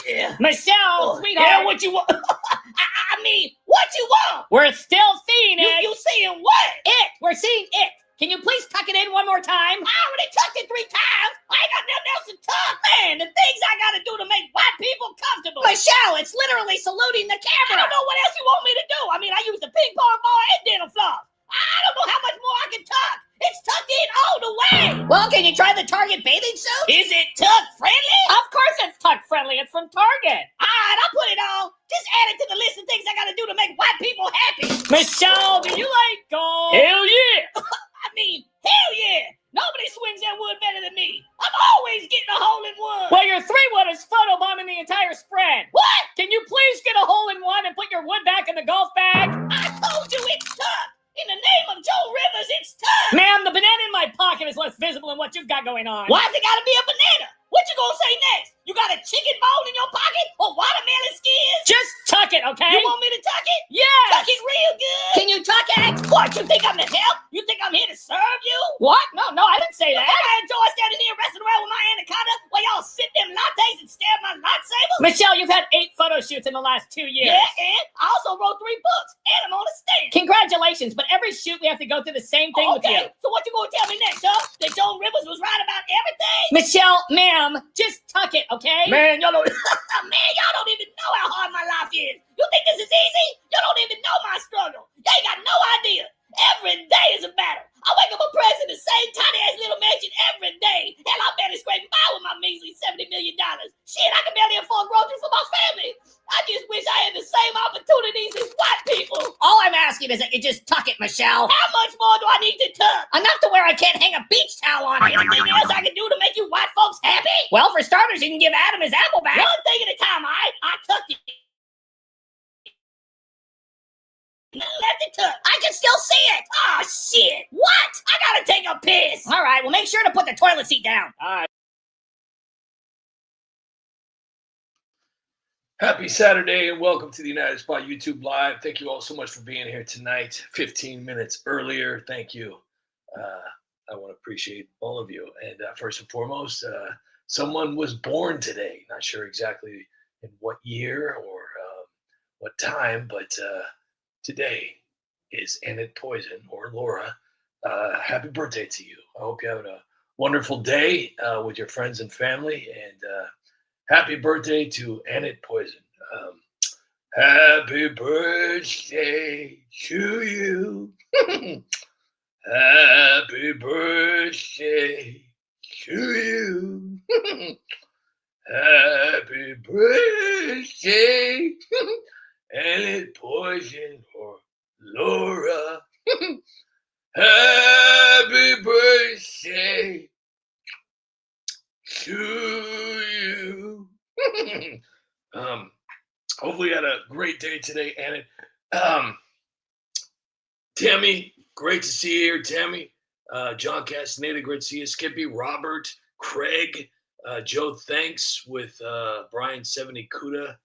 Yeah. Michelle, sweetheart. Yeah, what you want? I mean, what you want? We're still seeing it. You seeing what? It. We're seeing it. Can you please tuck it in one more time? I already tucked it 3 times. I ain't got nothing else to tuck. Man, the things I gotta do to make white people comfortable. Michelle, it's literally saluting the I camera. don't know what else you want me to do. I mean, I use the ping pong ball and dental floss. I don't know how much more I can tuck. It's tucked in all the way. Well, can you try the Target bathing suit? Is it tuck friendly? Of course it's tuck friendly. It's from Target. All right, I'll put it on. Just add it to the list of things I gotta do to make white people happy. Michelle, do you like golf? Hell yeah. I mean, hell yeah. Nobody swings that wood better than me. I'm always getting a hole in one. Well, your 3-wood is photobombing the entire spread. What? Can you please get a hole in one and put your wood back in the golf bag? I told you it's tuck. In the name of Joe Rivers, it's tuck. Ma'am, the banana in my pocket is less visible than what you've got going on. Why's it gotta be a banana? What you gonna say next? You got a chicken bone in your pocket or watermelon skins? Just tuck it, okay? You want me to tuck it? Yes! Tuck it real good. Can you tuck it? What, you think I'm the help? You think I'm here to serve you? What? No, I didn't say You that. think I enjoy standing here wrestling around with my anaconda while y'all sip them lattes and stare at my lightsaber? Michelle, you've had 8 photo shoots in the last 2 years. Yeah, and I also wrote 3 books, and I'm on a stand. Congratulations, but every shoot we have to go through the same thing with you. Okay, so what you gonna tell me next, huh? That Joan Rivers was right about everything? Michelle, ma'am, just tuck it, okay? Man, y'all don't, man, y'all don't even know how hard my life is. You think this is easy? You don't even know my struggle. You ain't got no idea. Every day is a battle. I wake up oppressed in the same tiny ass little mansion every day. Hell, I barely scrape by with my measly $70 million. Shit, I can barely afford groceries for my family. I just wish I had the same opportunities as white people. All I'm asking is that you just tuck it, Michelle. How much more do I need to tuck? Enough to where I can't hang a beach towel on it. Anything else I can do to make you white folks happy? Well, for starters, you can give Adam his apple back. One thing at a time, all right? I tucked it. Left it tucked. I can still see it. Oh, shit. What? I gotta take a piss. All right, well, make sure to put the toilet seat down. All right. Happy Saturday and welcome to the United Spot YouTube Live. Thank you all so much for being here tonight, 15 minutes earlier. Thank you. I want to appreciate all of you. And first and foremost, someone was born today. Not sure exactly in what year or what time, but today is Annette Poison, or Laura. Happy birthday to you. I hope you're having a wonderful day with your friends and family. And happy birthday to Annette Poison. Happy birthday to you. Happy birthday to you. Happy birthday, Annette Poison or Laura. Happy birthday to you. Hopefully you had a great day today, Annette. Tammy, great to see you here, Tammy. John Castaneda, great to see you. Skippy, Robert, Craig, Joe, thanks with Brian 70 Kuda,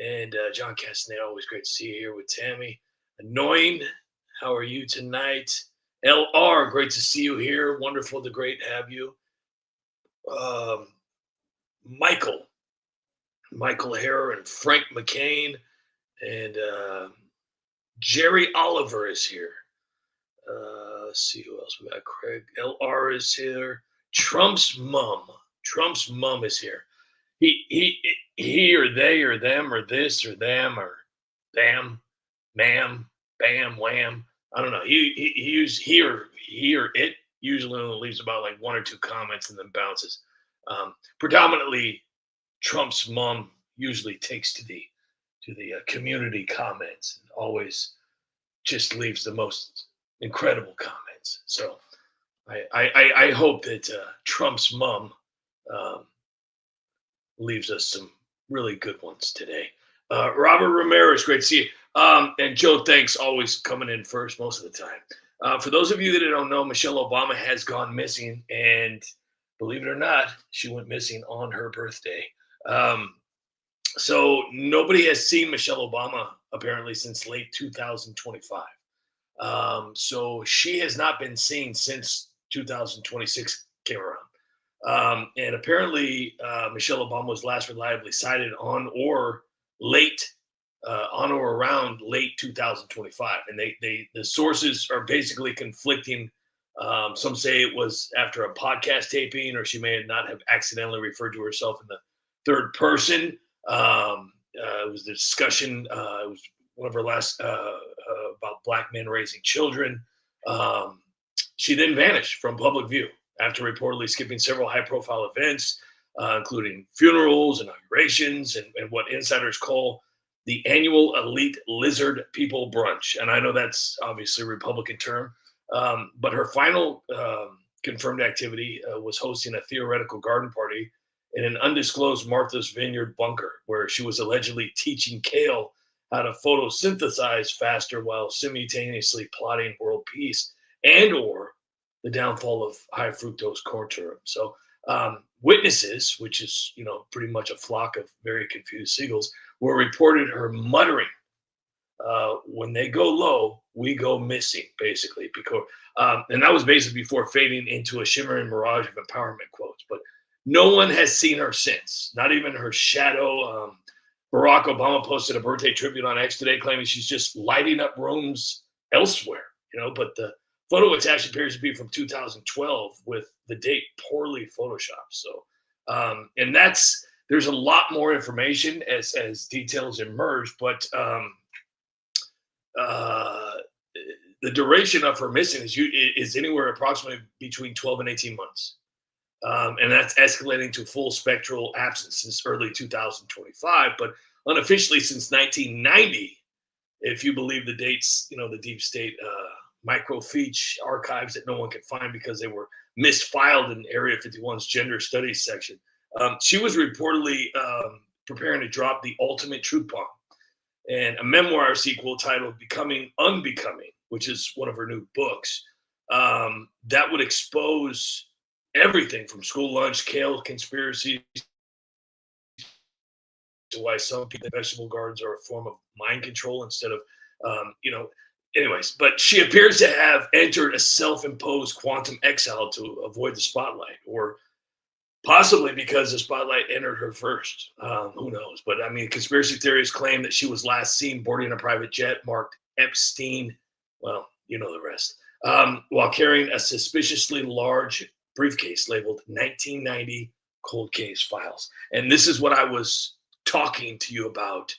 and John Castaneda, always great to see you here with Tammy. Annoying, how are you tonight? LR, great to see you here. Wonderful to great to have you. Michael Harrer and Frank McCain, and Jerry Oliver is here. Let's see who else we got. Craig LR is here. Trump's mom is here. He or they or them or this or them or them, ma'am, bam, wham. I don't know. He or it usually only leaves about like 1 or 2 comments and then bounces. Predominantly, Trump's mom usually takes to the community comments and always just leaves the most incredible comments. So I hope that Trump's mom leaves us some really good ones today. Robert Ramirez, great to see you. And Joe, thanks, always coming in first most of the time. For those of you that don't know, Michelle Obama has gone missing, and believe it or not, she went missing on her birthday. So nobody has seen Michelle Obama apparently since late 2025. So she has not been seen since 2026 came around. And apparently, Michelle Obama was last reliably cited on or around late 2025, and the sources are basically conflicting. Some say it was after a podcast taping, or she may not have accidentally referred to herself in the third person. It was the discussion. It was one of her last about black men raising children. She then vanished from public view after reportedly skipping several high-profile events, including funerals, inaugurations, and what insiders call the annual elite lizard people brunch. And I know that's obviously a Republican term, but her final confirmed activity was hosting a theoretical garden party in an undisclosed Martha's Vineyard bunker, where she was allegedly teaching kale how to photosynthesize faster while simultaneously plotting world peace and or the downfall of high fructose corn syrup. So witnesses, which is pretty much a flock of very confused seagulls, were reported her muttering, "When they go low, we go missing," basically, because and that was basically before fading into a shimmering mirage of empowerment quotes. But no one has seen her since, not even her shadow. Barack Obama posted a birthday tribute on X today, claiming she's just lighting up rooms elsewhere. But the photo attached appears to be from 2012 with the date poorly photoshopped. So, and there's a lot more information as details emerge, but the duration of her missing is anywhere approximately between 12 and 18 months. And that's escalating to full spectral absence since early 2025, but unofficially since 1990, if you believe the dates, the deep state microfiche archives that no one could find because they were misfiled in Area 51's gender studies section. She was reportedly preparing to drop The Ultimate Truth Bomb, and a memoir sequel titled Becoming Unbecoming, which is one of her new books, that would expose everything from school lunch, kale conspiracies, to why some people think vegetable gardens are a form of mind control instead of, anyways. But she appears to have entered a self-imposed quantum exile to avoid the spotlight, or possibly because the spotlight entered her first. Who knows? But I mean, conspiracy theorists claim that she was last seen boarding a private jet marked Epstein. Well, you know the rest. While carrying a suspiciously large briefcase labeled 1990 cold case files. And this is what I was talking to you about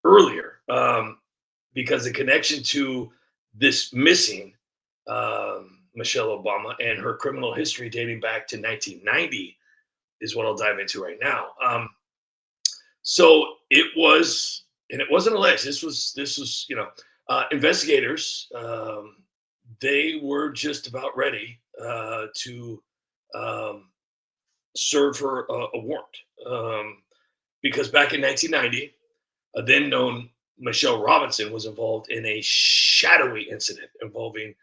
earlier, because the connection to this missing Michelle Obama and her criminal history dating back to 1990 is what I'll dive into right now. So it was, and it wasn't alleged. This was investigators. They were just about ready to serve her a warrant, because back in 1990, a then known Michelle Robinson was involved in a shadowy incident involving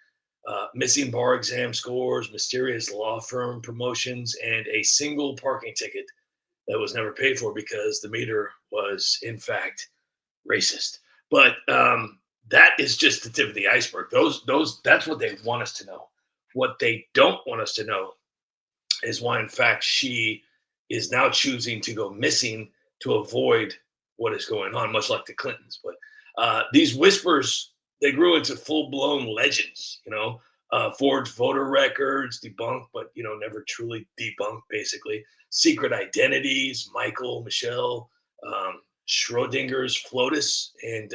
missing bar exam scores, mysterious law firm promotions, and a single parking ticket that was never paid for because the meter was, in fact, racist. But that is just the tip of the iceberg. That's what they want us to know. What they don't want us to know is why, in fact, she is now choosing to go missing to avoid what is going on, much like the Clintons. But these whispers, they grew into full-blown legends, forged voter records, debunked, but, never truly debunked, basically. Secret identities, Michael, Michelle, Schrodinger's FLOTUS, and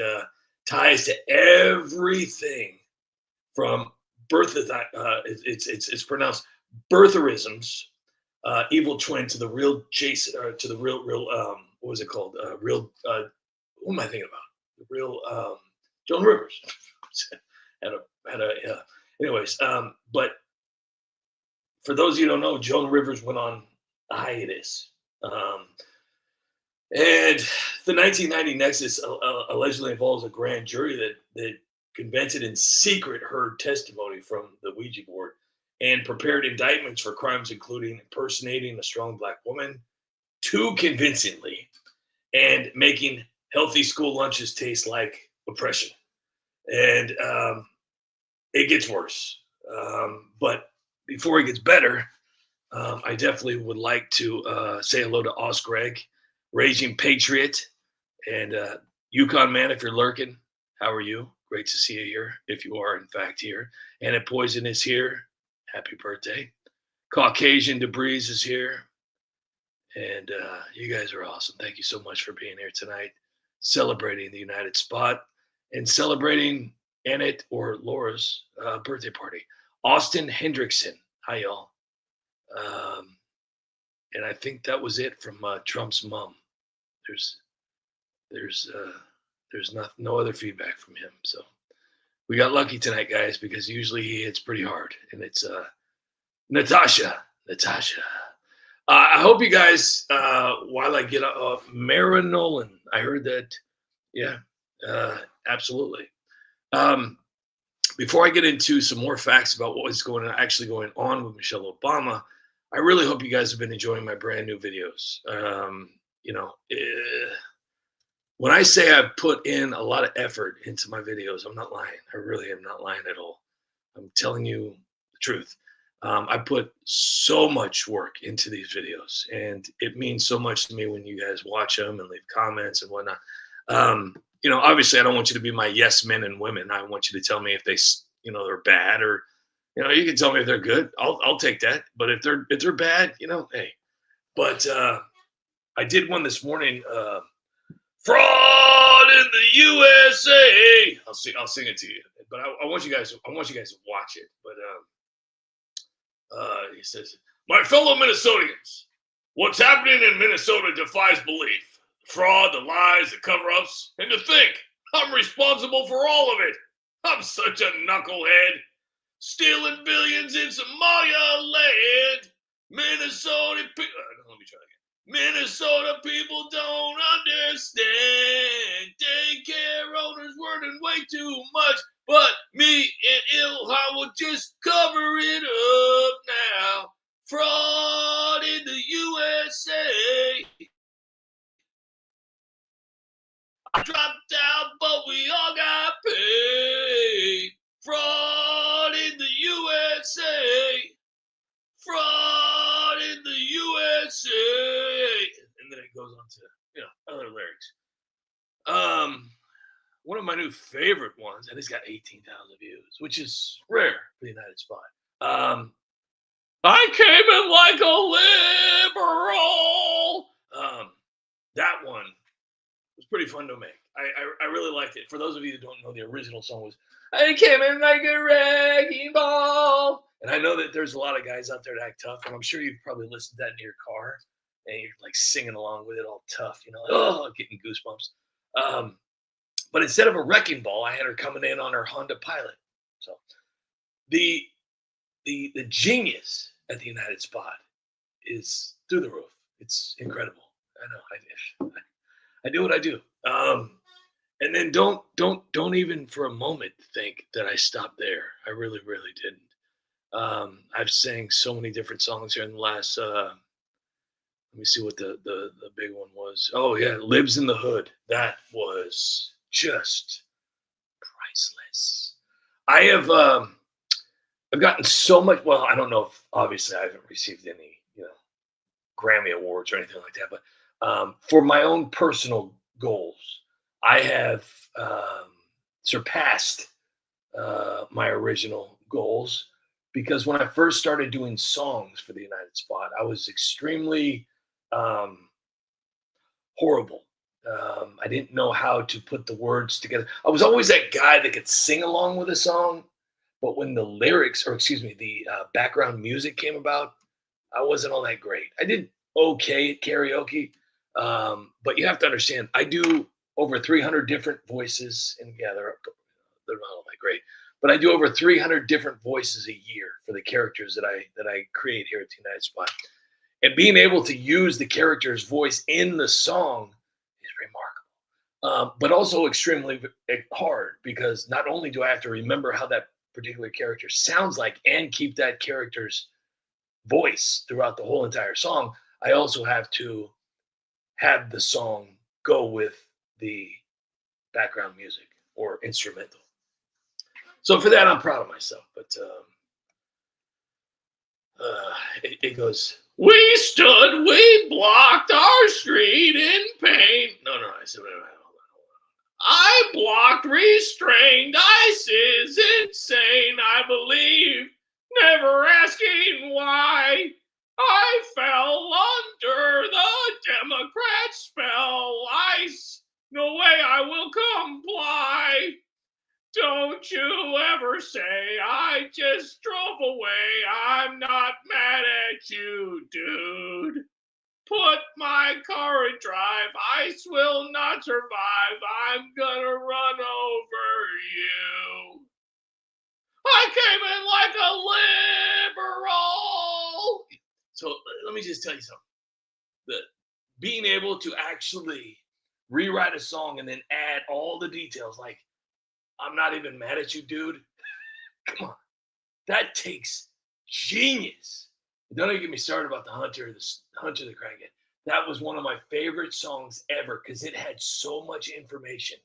ties to everything from it's pronounced birtherisms, evil twin, to the real Jason, or to the real what was it called? Who am I thinking about? The real Joan Rivers. Anyways, but for those of you who don't know, Joan Rivers went on a hiatus. And the 1990 Nexus allegedly involves a grand jury that convened in secret heard testimony from the Ouija board and prepared indictments for crimes including impersonating a strong black woman too convincingly and making healthy school lunches taste like oppression. And it gets worse. But before it gets better, I definitely would like to say hello to Os Greg, Raging Patriot, and Yukon Man. If you're lurking, how are you? Great to see you here. If you are in fact here, and if Poison is here, happy birthday. Caucasian Debris is here, and you guys are awesome. Thank you so much for being here tonight, celebrating the United Spot and celebrating Annette or Laura's birthday party. Austin Hendrickson, hi y'all. And I think that was it from Trump's mom. There's no other feedback from him. So we got lucky tonight, guys, because usually he hits pretty hard. And it's Natasha. I hope you guys, while I get Mara Nolan, I heard that. Yeah, absolutely. Before I get into some more facts about what was actually going on with Michelle Obama, I really hope you guys have been enjoying my brand new videos. When I say I've put in a lot of effort into my videos, I'm not lying. I really am not lying at all. I'm telling you the truth. I put so much work into these videos, and it means so much to me when you guys watch them and leave comments and whatnot. Obviously, I don't want you to be my yes men and women. I want you to tell me if they're bad, or you can tell me if they're good. I'll take that. But if they're bad, hey. But I did one this morning. Fraud in the USA. I'll sing it to you. But I want you guys to watch it. But he says, "My fellow Minnesotans, what's happening in Minnesota defies belief. Fraud, the lies, the cover-ups, and to think I'm responsible for all of it. I'm such a knucklehead. Stealing billions in Somalia land. Minnesota people don't understand. Daycare owners working way too much, but me and I will just cover it up now. Fraud in the USA. I dropped out, but we all got paid. Fraud in the USA. Fraud in the USA." And then it goes on to other lyrics. One of my new favorite ones, and it's got 18,000 views, which is rare for the United Spot. I came in like a liberal. That one was pretty fun to make. I really liked it. For those of you who don't know, the original song was "I came in like a wrecking ball." And I know that there's a lot of guys out there that act tough, and I'm sure you've probably listened to that in your car, and you're like singing along with it all tough, getting goosebumps. But instead of a wrecking ball, I had her coming in on her Honda Pilot. So the genius at the United Spot is through the roof. It's incredible. I know. I do what I do. And then don't even for a moment think that I stopped there. I really, really didn't. I've sang so many different songs here in the last. Let me see what the big one was. Oh yeah, "Libs in the Hood." That was just priceless. I've gotten so much. Well, I don't know if obviously I haven't received any Grammy awards or anything like that, but for my own personal goals, I have surpassed my original goals, because when I first started doing songs for the United Spot, I was extremely horrible. I didn't know how to put the words together. I was always that guy that could sing along with a song, but when the background music came about, I wasn't all that great. I did okay at karaoke, but you have to understand, I do over 300 different voices, and they're not all that great, but I do over 300 different voices a year for the characters that I create here at the United Spot. And being able to use the character's voice in the song is remarkable, but also extremely hard, because not only do I have to remember how that particular character sounds like and keep that character's voice throughout the whole entire song, I also have to have the song go with the background music or instrumental. So for that, I'm proud of myself. But It goes, we stood, we blocked our street in pain. No, I said, hold on. I blocked, restrained, ICE is insane, I believe, never asking why. I fell under the Democrat spell. ICE, no way I will comply. Don't you ever say I just drove away. I'm not mad at you, dude. Put my car in drive. ICE will not survive. I'm gonna run over you. I came in like a liberal. So let me just tell you something. Being able to actually rewrite a song and then add all the details, like, I'm not even mad at you, dude. Come on. That takes genius. Don't even get me started about the Hunter the Crackhead. That was one of my favorite songs ever because it had so much information.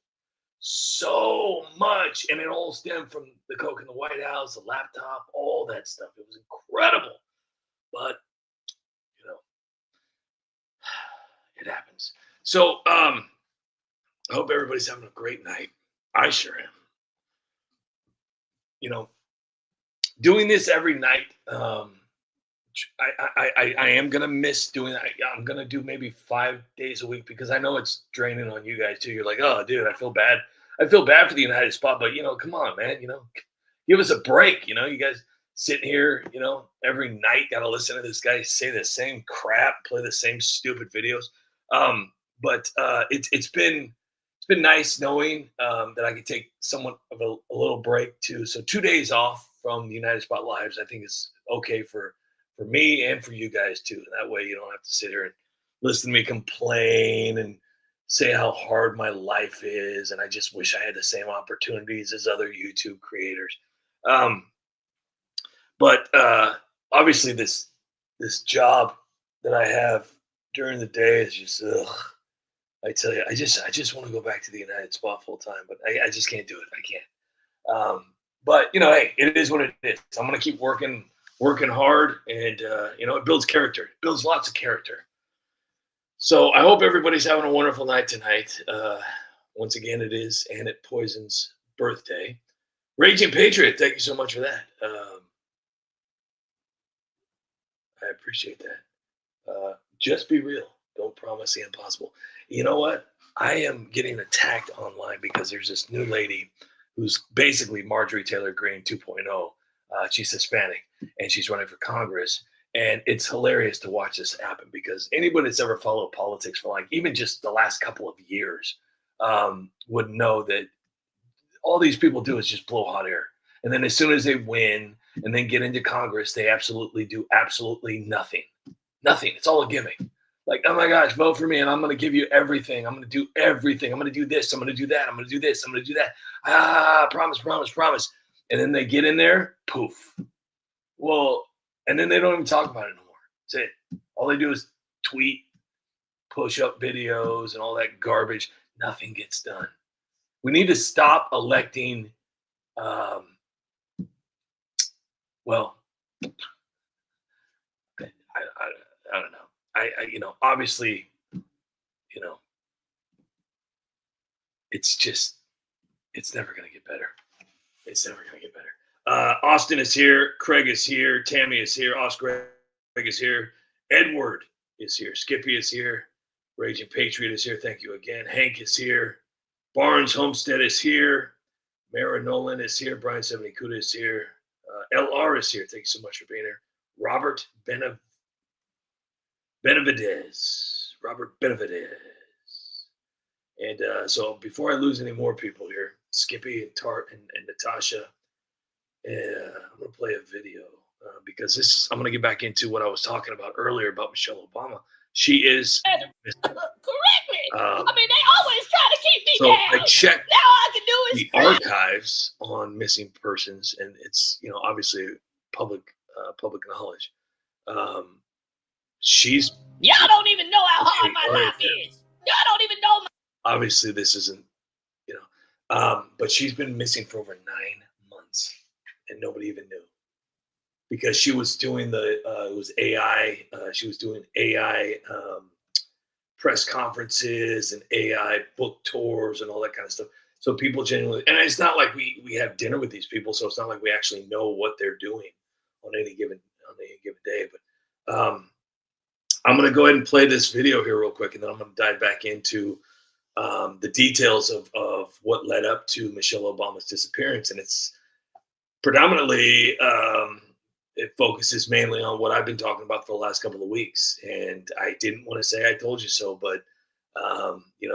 So much. And it all stemmed from the Coke in the White House, the laptop, all that stuff. It was incredible. But, it happens. So I hope everybody's having a great night. I sure am. Doing this every night, I am gonna miss doing that. I'm gonna do maybe 5 days a week because I know it's draining on you guys too. You're like, oh, dude, I feel bad. I feel bad for the United Spot, but come on, man. Give us a break. You guys sitting here, every night, gotta listen to this guy say the same crap, play the same stupid videos. But it's been nice knowing that I could take somewhat of a little break too. So 2 days off from the United Spot Lives, I think is okay for me and for you guys too. That way you don't have to sit here and listen to me complain and say how hard my life is. And I just wish I had the same opportunities as other YouTube creators. But obviously this job that I have during the day is just, I tell you, I just want to go back to the United Spot full time, but I just can't do it. I can't. But hey, it is what it is. I'm gonna keep working hard, and it builds character. It builds lots of character. So I hope everybody's having a wonderful night tonight. Once again, it is Annette Poison's birthday. Raging Patriot, thank you so much for that. I appreciate that. Just be real. Don't promise the impossible. You know what? I am getting attacked online because there's this new lady who's basically Marjorie Taylor Greene 2.0. She's Hispanic and she's running for Congress. And it's hilarious to watch this happen because anybody that's ever followed politics for like even just the last couple of years would know that all these people do is just blow hot air. And then as soon as they win and then get into Congress, they absolutely do absolutely nothing. Nothing. It's all a gimmick. Like, oh my gosh, vote for me and I'm going to give you everything. I'm going to do everything. I'm going to do this. I'm going to do that. I'm going to do this. I'm going to do that. Promise. And then they get in there, poof. Well, and then they don't even talk about it no more. That's it. All they do is tweet, push up videos and all that garbage. Nothing gets done. We need to stop electing, I don't know. Obviously, it's never going to get better. It's never going to get better. Austin is here. Craig is here. Tammy is here. Oscar Greg is here. Edward is here. Skippy is here. Raging Patriot is here. Thank you again. Hank is here. Barnes Homestead is here. Mara Nolan is here. Brian Sevenikuda is here. LR is here. Thank you so much for being here. Robert Benavidez. And so before I lose any more people here, Skippy and Tart and Natasha, I'm going to play a video because I'm going to get back into what I was talking about earlier about Michelle Obama. She is correctly. I mean, they always try to keep me so down. I checked Now all I can do is the archives on missing persons, and it's obviously public knowledge. She's y'all don't even know how hard my life is. Y'all don't even know. Obviously, this isn't but she's been missing for over 9 months, and nobody even knew. because she was doing it was AI. She was doing AI press conferences and AI book tours and all that kind of stuff. So people genuinely, and it's not like we have dinner with these people, so it's not like we actually know what they're doing on any given day. But I'm going to go ahead and play this video here real quick, and then I'm going to dive back into the details of what led up to Michelle Obama's disappearance. And it's predominantly, it focuses mainly on what I've been talking about for the last couple of weeks. And I didn't want to say I told you so, but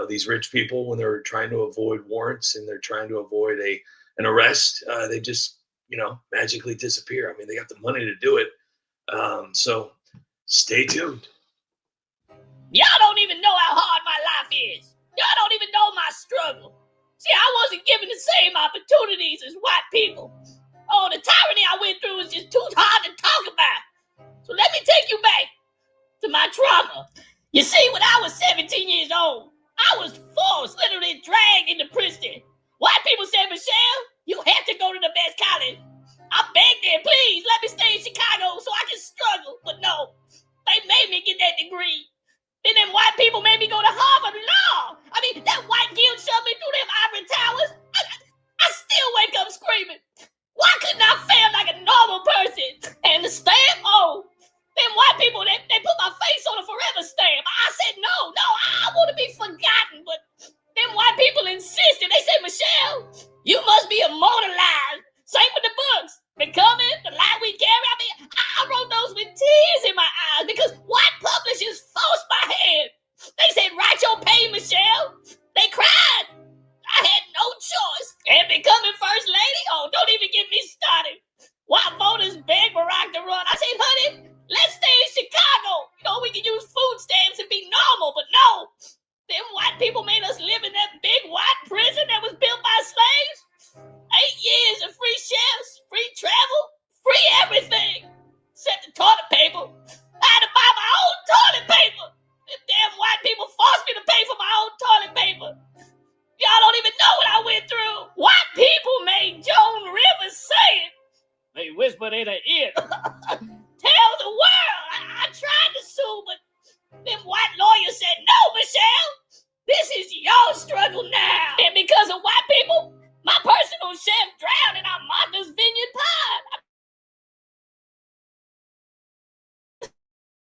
these rich people, when they're trying to avoid warrants and they're trying to avoid an arrest, they just, magically disappear. I mean, they got the money to do it. So stay tuned. Y'all don't even know how hard my life is. Y'all don't even know my struggle. See, I wasn't given the same opportunities as white people. Oh, the tyranny I went through was just too hard to talk about. So let me take you back to my trauma. You see, when I was 17 years old, I was forced, literally dragged into Princeton. White people said, Michelle, you have to go to the best college. I begged them, please, let me stay in Chicago so I can struggle. But no, they made me get that degree. Then them white people made me go to Harvard Law. I mean, that white guilt shoved me through them ivory towers. I still wake up screaming. Why couldn't I fail like a normal person? And the stamp, them white people, they put my face on a forever stamp. I said, no, I want to be forgotten. But them white people insisted. They said, Michelle, you must be immortalized. Same with the books. Becoming, the light we carry. I mean, I wrote those with tears in my eyes because white publishers forced my hand. They said, write your pain, Michelle. They cried. I had no choice. And becoming first lady? Oh, don't even get me started. White voters begged Barack to run. I said, honey, let's stay in Chicago. We can use food stamps and be normal, but no. Them white people made us live in that big white prison that was built by slaves. 8 years of free chefs, free travel, free everything. Except the toilet paper. I had to buy my own toilet paper. Them damn white people forced me to pay for my own toilet paper. Y'all don't even know what I went through. White people made Joan Rivers say it. They whispered in her ear. Tell the world. I tried to sue, but them white lawyers said, no, Michelle. This is your struggle now. And because of white people, my personal chef drowned in our Martha's Vineyard pond.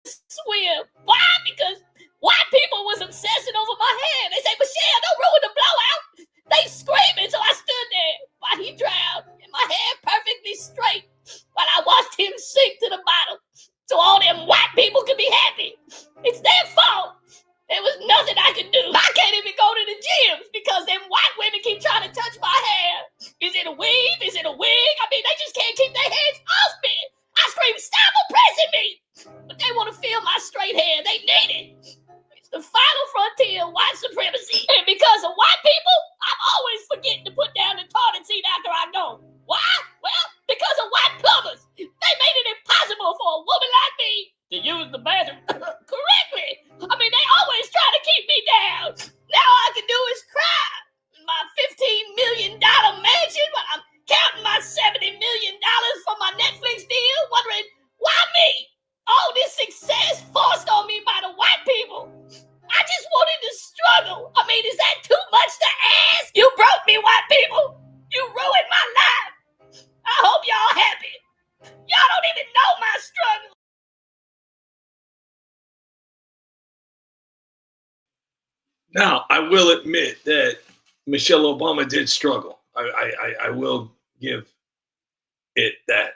Swim. Why? Because white people was obsessing over my hair. They say, Michelle, don't ruin the blowout. They screaming, so I stood there while he drowned, and my hair perfectly straight while I watched him sink to the bottom. So all them white people could be happy. It's their fault. There was nothing I could do. I can't even go to the gyms because them white women keep trying to touch my hair. Is it a weave? Is it a wig? I mean, they just can't keep their hands off me. I scream, stop oppressing me. But they want to feel my straight hair. They need it. It's the final frontier of white supremacy. And because of white people, I'm always forgetting to put down the toilet seat after I go. Why? Well, because of white plumbers. They made it impossible for a woman like me To use the bathroom. correctly. I mean, they always try to keep me down. Now all I can do is cry. My $15 million mansion, while I'm counting my $70 million for my Netflix deal, wondering, why me? All this success forced on me by the white people. I just wanted to struggle. I mean, is that too much to ask? You broke me, white people. You ruined my life. I hope y'all happy. Y'all don't even know my struggle. Now, I will admit that Michelle Obama did struggle. I will give it that.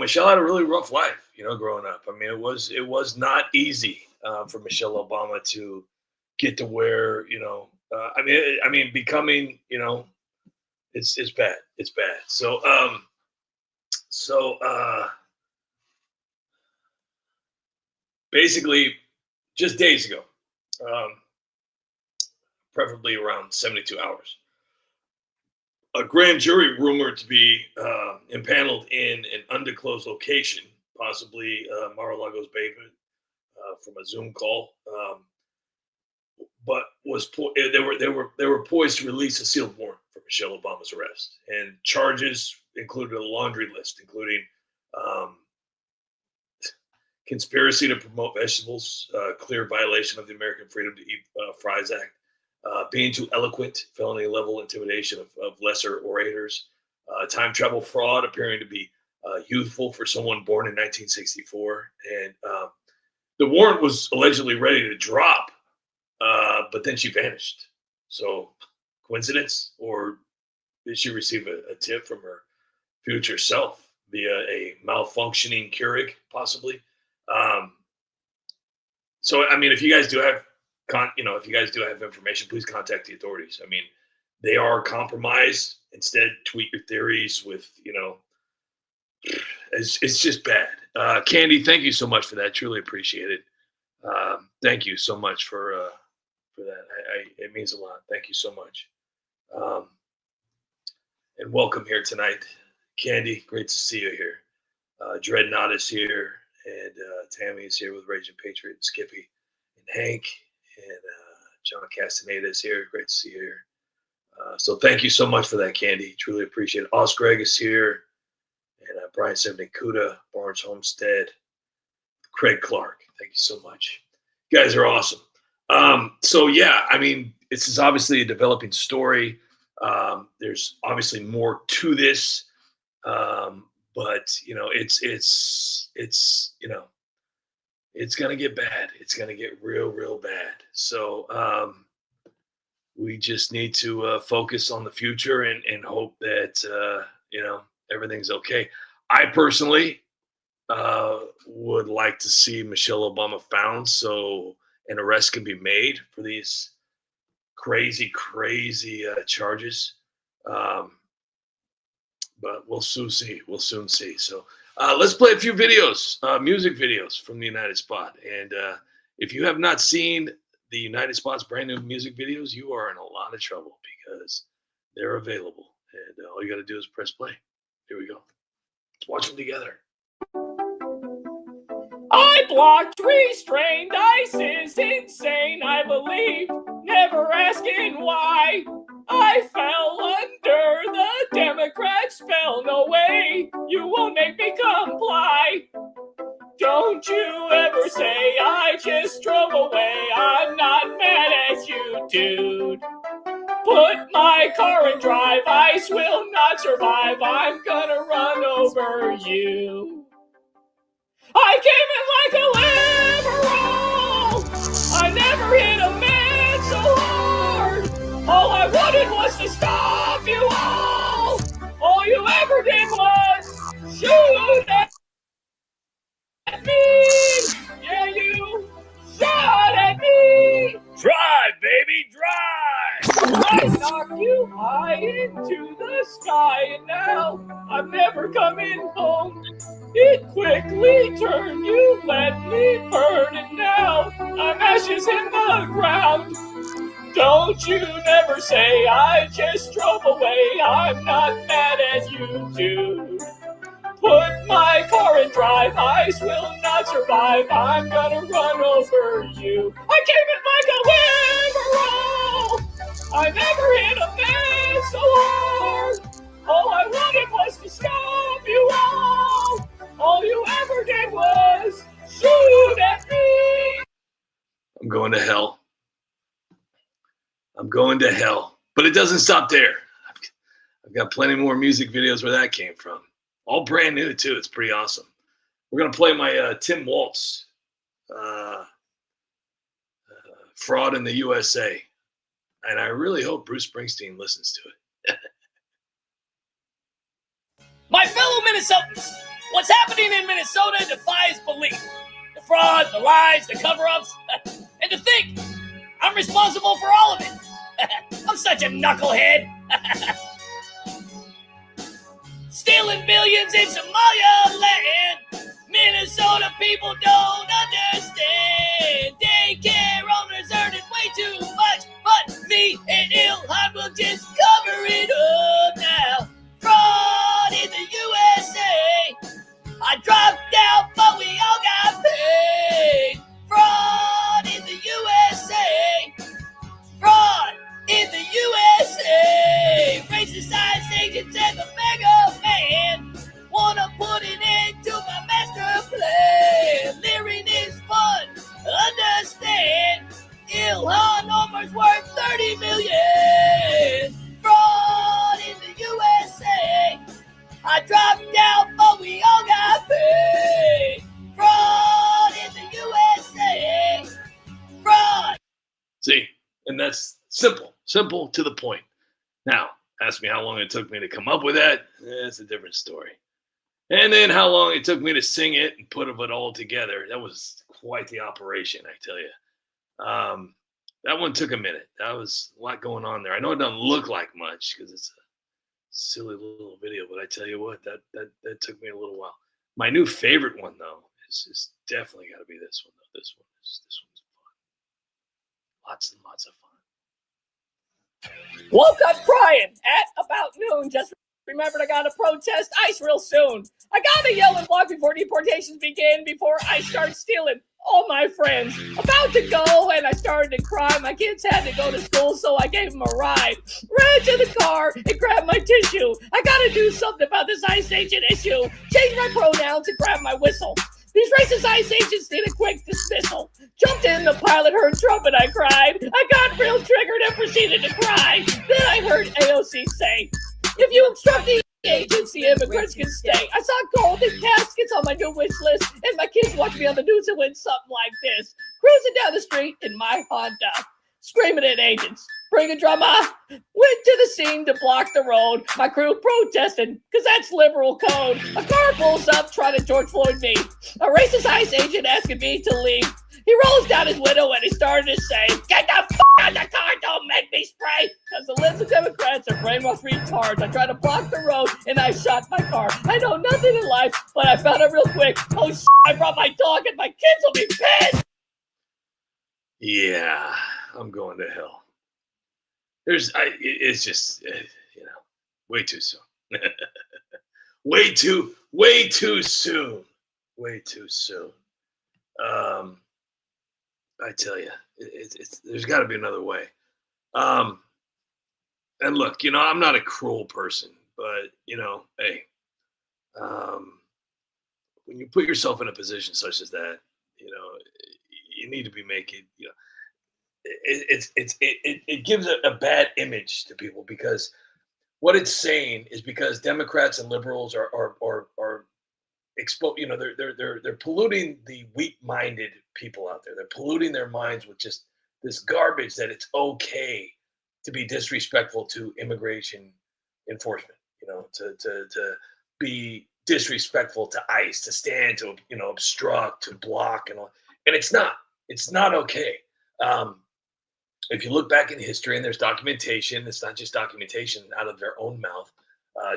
Michelle had a really rough life, growing up. I mean, it was not easy for Michelle Obama to get to where, becoming, it's bad. It's bad. So basically, just days ago, preferably around 72 hours, a grand jury rumored to be impaneled in an undisclosed location, possibly Mar-a-Lago's basement, from a Zoom call, but they were poised to release a sealed warrant for Michelle Obama's arrest, and charges included a laundry list, including conspiracy to promote vegetables, clear violation of the American Freedom to Eat Fries Act, being too eloquent, felony level intimidation of lesser orators, time travel fraud, appearing to be youthful for someone born in 1964, and the warrant was allegedly ready to drop, but then she vanished. So, coincidence, or did she receive a tip from her future self via a malfunctioning Keurig, possibly? So, I mean, if you guys do have, information, please contact the authorities. I mean, they are compromised. Instead, tweet your theories with, it's just bad. Candy, thank you so much for that. Truly appreciate it. Thank you so much for that. It means a lot. Thank you so much. And welcome here tonight. Candy, great to see you here. Dreadnought is here, and Tammy is here with Raging Patriot, and Skippy, and Hank, and John Castaneda is here. Great to see you here. So thank you so much for that, Candy. Truly appreciate it. Os Greg is here, and Brian Semnikuda, Barnes Homestead, Craig Clark. Thank you so much. You guys are awesome. So yeah, I mean, this is obviously a developing story. There's obviously more to this, but it's gonna get bad. It's gonna get real bad. So we just need to focus on the future and hope that everything's okay. I personally would like to see Michelle Obama found so an arrest can be made for these crazy charges. But we'll soon see. So let's play a few videos, music videos from the United Spot. And if you have not seen the United Spot's brand new music videos, you are in a lot of trouble because they're available. And all you got to do is press play. Here we go. Let's watch them together. I blocked, restrained, ISIS insane, I believe, never asking why. I fell under the Democrat spell, no way, you won't make me comply. Don't you ever say I just drove away, I'm not mad at you, dude. Put my car in drive, ICE will not survive, I'm gonna run over you. I came in like a liberal. I never hit a man so hard. All I wanted was to stop you all. All you ever did was shoot at me. Yeah, you shot at me. Drive, baby, drive. I knocked you high into the sky, and now I'm never coming home. It quickly turned, you let me burn, and now I'm ashes in the ground. Don't you never say I just drove away, I'm not mad at you, dude. Put my car in drive, ICE will not survive, I'm gonna run over you. I came in like a liberal, I never hit a man so hard. All I wanted was to stop you all. All you ever did was shoot at me. I'm going to hell. But it doesn't stop there. I've got plenty more music videos where that came from. All brand new, too. It's pretty awesome. We're going to play my Tim Waltz, Fraud in the USA. And I really hope Bruce Springsteen listens to it. My fellow Minnesotans, what's happening in Minnesota defies belief. The fraud, the lies, the cover-ups, and to think I'm responsible for all of it. I'm such a knucklehead. Stealing billions in Somalia land. Minnesota people don't understand. Daycare owners earning way too much, but me and Ilhan will just cover it up now. Fraud in the USA. I dropped out, but we all got paid. Fraud in the USA. See, and that's simple to the point. Now, ask me how long it took me to come up with that. That's a different story. And then how long it took me to sing it and put it all together. That was quite the operation, I tell you. That one took a minute. That was a lot going on there. I know it doesn't look like much because it's a silly little video, but I tell you what, that took me a little while. My new favorite one though is definitely got to be this one though. This one's fun. Lots and lots of fun. Woke up crying at about noon. Just remembered I got to protest ICE real soon. I got to yell and block before deportations begin, before ICE starts stealing all my friends. About to go, and I started to cry. My kids had to go to school, so I gave them a ride. Ran to the car and grabbed my tissue. I got to do something about this ICE agent issue. Change my pronouns and grab my whistle. These racist ICE agents need a quick dismissal. Jumped in the pilot, heard Trump, and I cried. I got real triggered and proceeded to cry. Then I heard AOC say, if you obstruct the agency, immigrants can stay. I saw golden caskets on my new wish list, and my kids watch me on the news and win something like this. Cruising down the street in my Honda, screaming at agents, bringing drama. Went to the scene to block the road. My crew protesting, because that's liberal code. A car pulls up trying to George Floyd me. A racist ICE agent asking me to leave. He rolls down his window and he started to say, get the f*** out of the car, don't make me spray. Because the liberal Democrats are brainwashed retards. I tried to block the road and I shot my car. I know nothing in life, but I found it real quick. Oh, shit, I brought my dog and my kids will be pissed. Yeah, I'm going to hell. It's just, way too soon. way too soon. I tell you, there's got to be another way. And look, I'm not a cruel person, but hey, when you put yourself in a position such as that, you need to be making, it gives a bad image to people, because what it's saying is because Democrats and liberals are they're polluting the weak-minded people out there. They're polluting their minds with just this garbage that it's okay to be disrespectful to immigration enforcement, to be disrespectful to ICE, to stand, to obstruct, to block, and all. And it's not okay. If you look back in history, and there's documentation, it's not just documentation out of their own mouth.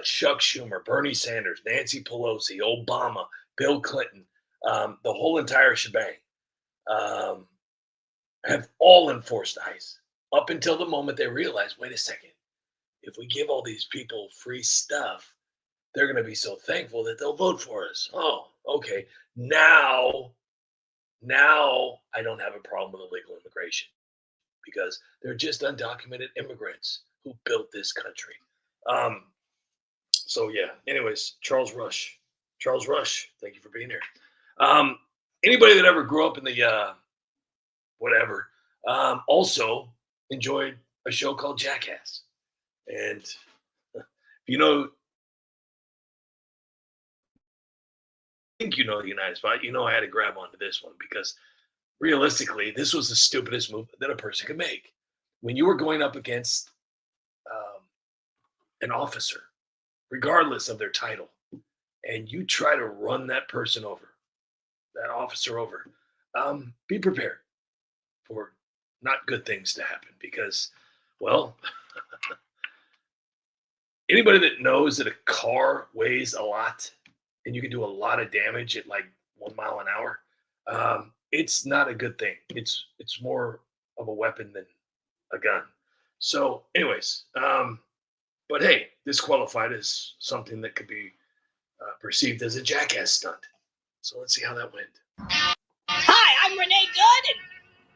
Chuck Schumer, Bernie Sanders, Nancy Pelosi, Obama, Bill Clinton, the whole entire shebang, have all enforced ICE up until the moment they realize, wait a second, if we give all these people free stuff, they're going to be so thankful that they'll vote for us. Oh, okay. Now I don't have a problem with illegal immigration, because they're just undocumented immigrants who built this country. So yeah, anyways, Charles Rush, thank you for being here. Anybody that ever grew up in the whatever, also enjoyed a show called Jackass. And I think the United Spot, I had to grab onto this one, because realistically, this was the stupidest move that a person could make. When you were going up against an officer, regardless of their title, and you try to run that officer over, be prepared for not good things to happen, because, well, anybody that knows that a car weighs a lot and you can do a lot of damage at like 1 mile an hour, it's not a good thing. It's more of a weapon than a gun. So anyways, but hey, this qualified as something that could be perceived as a jackass stunt. So let's see how that went. Hi, I'm Renee Good, and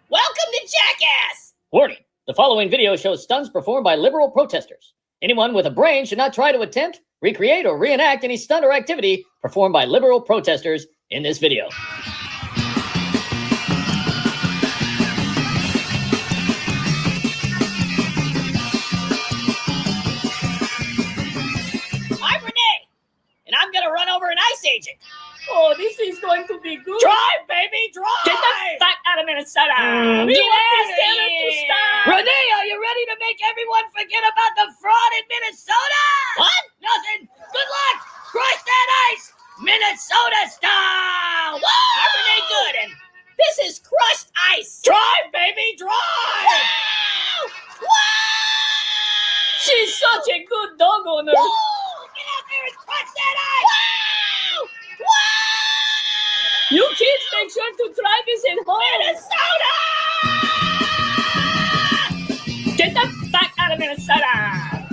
welcome to Jackass. Warning, the following video shows stunts performed by liberal protesters. Anyone with a brain should not try to attempt, recreate, or reenact any stunt or activity performed by liberal protesters in this video. I'm Renee, and I'm going to run over an ICE agent. Oh, this is going to be good. Drive, baby, drive! Get the fuck out of Minnesota. Mm, We get want out this of terror to here. stop. Renee, are you ready to make everyone forget about the fraud in Minnesota? What? Nothing. Good luck. Crush that ice, Minnesota style. Woo! I'm Renee Good, and this is crushed ice. Drive, baby, drive. Woo! Woo! She's such a good dog owner. Woo! Get out there and crush that ice. Woo! Woo! You kids make sure to drive us at home. Minnesota! Get the fuck out of Minnesota.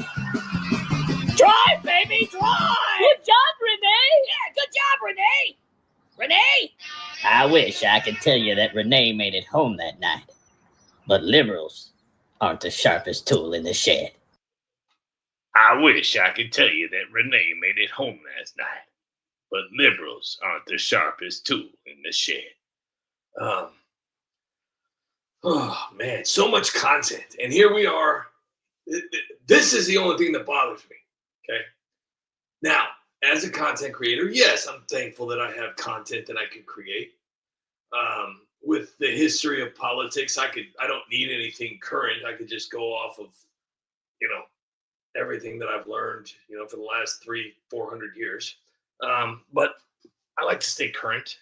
Drive, baby, drive. Good job, Renee. Yeah, good job, Renee. Renee? I wish I could tell you that Renee made it home that night. But liberals aren't the sharpest tool in the shed. I wish I could tell you that Renee made it home last night, but liberals aren't the sharpest tool in the shed. Oh man, so much content, and here we are. This is the only thing that bothers me. Okay, now as a content creator, yes, I'm thankful that I have content that I can create. With the history of politics, I don't need anything current. I could just go off of, everything that I've learned, for the last 300-400 years. But I like to stay current.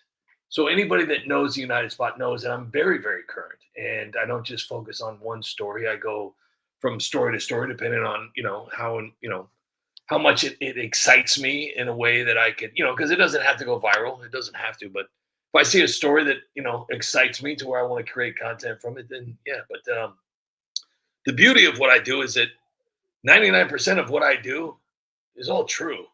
So anybody that knows the United Spot knows that I'm very, very current, and I don't just focus on one story. I go from story to story, depending on, how much it excites me in a way that I could, because it doesn't have to go viral. It doesn't have to, but if I see a story that, excites me to where I want to create content from it, then yeah. But the beauty of what I do is that 99% of what I do is all true.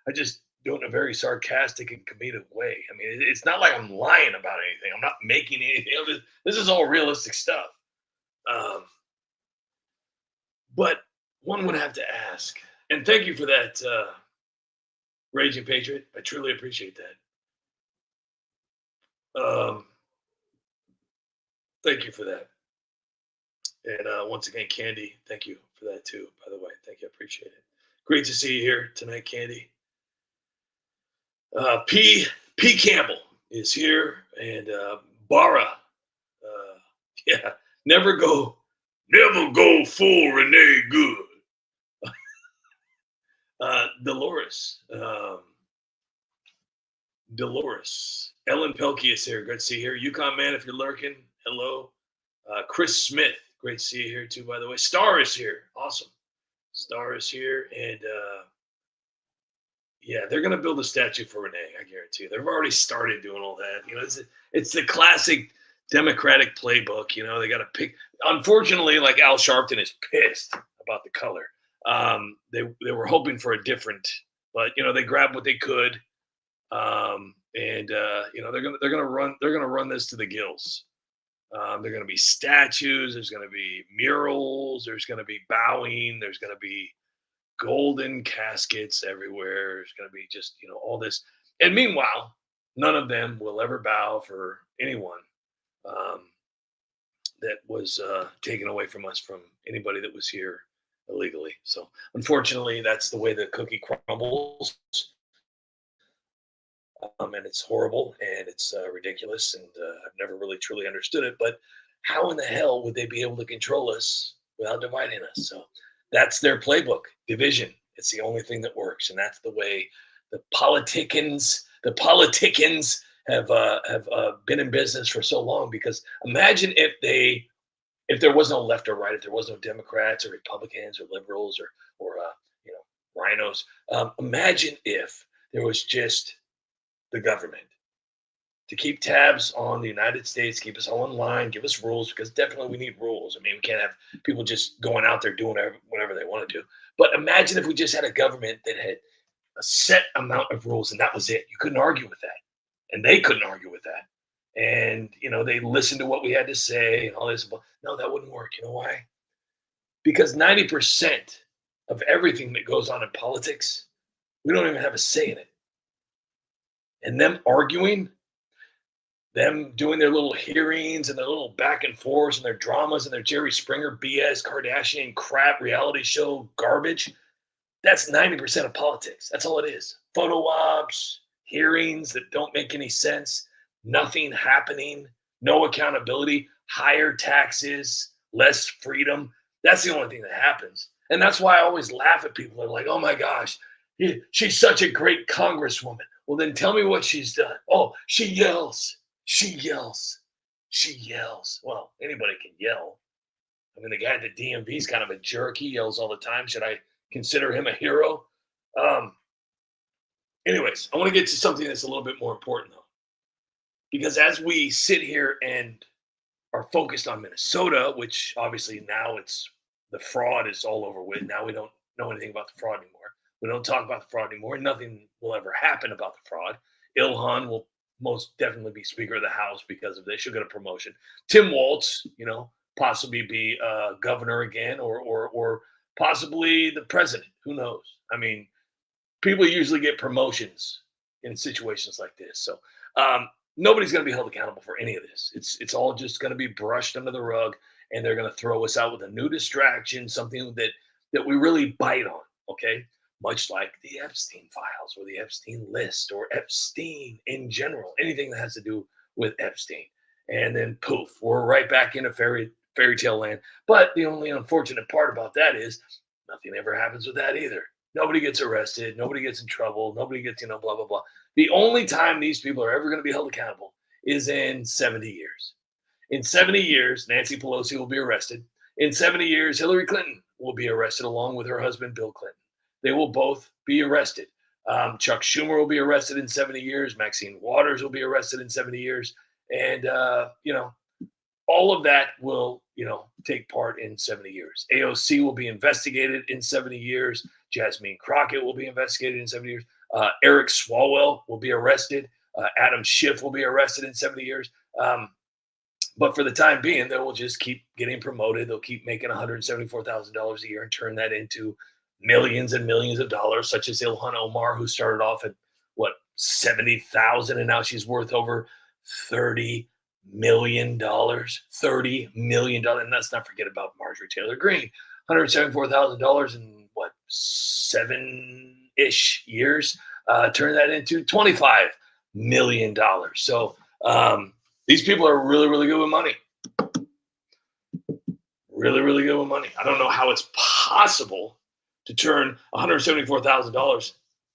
I just do it in a very sarcastic and comedic way. I mean, it's not like I'm lying about anything. I'm not making anything. This is all realistic stuff. But one would have to ask, and thank you for that, Raging Patriot. I truly appreciate that. Thank you for that. And once again, Candy, thank you for that too, by the way. Thank you. I appreciate it. Great to see you here tonight, Candy. P. Campbell is here, and Bara. Yeah, never go full Renee Good. Dolores. Ellen Pelkey is here. Great to see you here. Yukon Man, if you're lurking, hello. Chris Smith, great to see you here too, by the way. Star is here. Awesome. Star is here. And yeah, they're going to build a statue for Renee, I guarantee you. They've already started doing all that. It's the classic Democratic playbook. They got to pick. Unfortunately, like Al Sharpton is pissed about the color. They were hoping for a different, but they grabbed what they could. They're gonna run this to the gills. There are gonna be statues. There's gonna be murals. There's gonna be bowing. There's gonna be golden caskets everywhere. There's gonna be just all this. And meanwhile, none of them will ever bow for anyone that was taken away from us, from anybody that was here illegally. So unfortunately, that's the way the cookie crumbles. And it's horrible, and it's ridiculous, and I've never really truly understood it. But how in the hell would they be able to control us without dividing us? So that's their playbook: division. It's the only thing that works, and that's the way the politicians have been in business for so long. Because imagine if there was no left or right, if there was no Democrats or Republicans or liberals or rhinos. Imagine if there was just the government to keep tabs on the United States, keep us all in line, give us rules, because definitely we need rules. I mean, we can't have people just going out there doing whatever they want to do. But imagine if we just had a government that had a set amount of rules, and that was it. You couldn't argue with that. And they couldn't argue with that. And, they listened to what we had to say and all this. But no, that wouldn't work. You know why? Because 90% of everything that goes on in politics, we don't even have a say in it. And them arguing, them doing their little hearings and their little back and forths and their dramas and their Jerry Springer BS, Kardashian crap, reality show garbage, that's 90% of politics. That's all it is. Photo ops, hearings that don't make any sense, nothing happening, no accountability, higher taxes, less freedom. That's the only thing that happens. And that's why I always laugh at people. They're like, oh my gosh, she's such a great congresswoman. Well, then tell me what she's done. Oh, she yells. She yells. She yells. Well, anybody can yell. I mean, the guy at the DMV is kind of a jerk. He yells all the time. Should I consider him a hero? Anyways, I want to get to something that's a little bit more important, though. Because as we sit here and are focused on Minnesota, which obviously now the fraud is all over with. Now we don't know anything about the fraud anymore. We don't talk about the fraud anymore. Nothing will ever happen about the fraud. Ilhan will most definitely be Speaker of the House because of this. She'll get a promotion. Tim Walz, possibly be governor again, or possibly the president. Who knows? I mean, people usually get promotions in situations like this. So nobody's going to be held accountable for any of this. It's all just going to be brushed under the rug, and they're going to throw us out with a new distraction, something that we really bite on, okay? Much like the Epstein files or the Epstein list or Epstein in general, anything that has to do with Epstein. And then poof, we're right back into fairy tale land. But the only unfortunate part about that is nothing ever happens with that either. Nobody gets arrested. Nobody gets in trouble. Nobody gets, blah, blah, blah. The only time these people are ever going to be held accountable is in 70 years. In 70 years, Nancy Pelosi will be arrested. In 70 years, Hillary Clinton will be arrested along with her husband, Bill Clinton. They will both be arrested. Chuck Schumer will be arrested in 70 years. Maxine Waters will be arrested in 70 years. And, all of that will, take part in 70 years. AOC will be investigated in 70 years. Jasmine Crockett will be investigated in 70 years. Eric Swalwell will be arrested. Adam Schiff will be arrested in 70 years. But for the time being, they will just keep getting promoted. They'll keep making $174,000 a year and turn that into millions and millions of dollars, such as Ilhan Omar, who started off at, $70,000, and now she's worth over $30 million. $30 million. And let's not forget about Marjorie Taylor Greene. $174,000 in, 7-ish years. Turn that into $25 million. So these people are really, really good with money. Really, really good with money. I don't know how it's possible to turn $174,000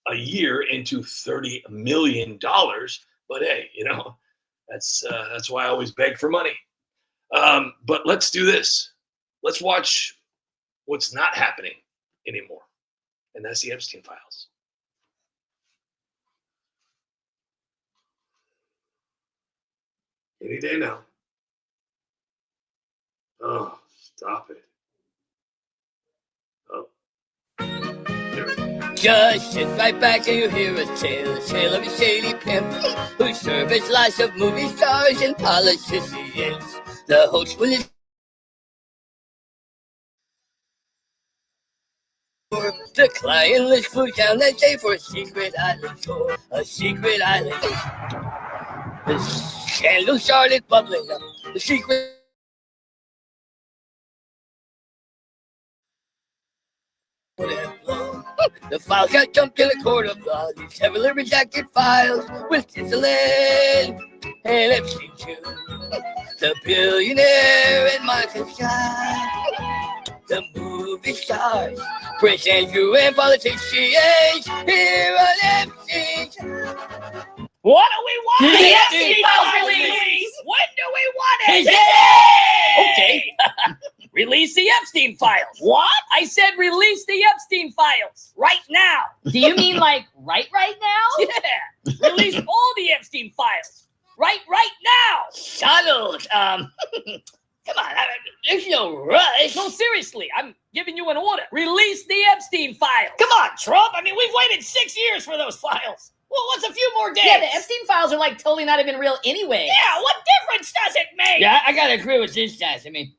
a year into $30 million. But hey, that's why I always beg for money. But let's do this. Let's watch what's not happening anymore. And that's the Epstein files. Any day now. Oh, stop it. Oh. There we go. Just sit right back and you hear a tale of a shady pimp who served his life of movie stars and politicians. The host will the client list flew down that day for a secret island tour. A secret island. The scandal started bubbling up. The secret. The files got dumped in a court of law. These heavily redacted files with Ghislaine and Epstein too. The billionaire and Monica Scott. The movie stars, Prince Andrew and politicians here on Epstein. What do we want? The Epstein Files files release. release. When do we want it? Today. Okay. Release the Epstein files. What? I said release the Epstein files right now. Do you mean like right now? Yeah. Release all the Epstein files right now. Donald, come on, there's no rush. No, seriously, I'm giving you an order. Release the Epstein files. Come on, Trump. I mean, we've waited 6 years for those files. Well, what's a few more days? Yeah, the Epstein files are like totally not even real anyway. Yeah, what difference does it make? Yeah, I gotta agree with this, guys. I mean,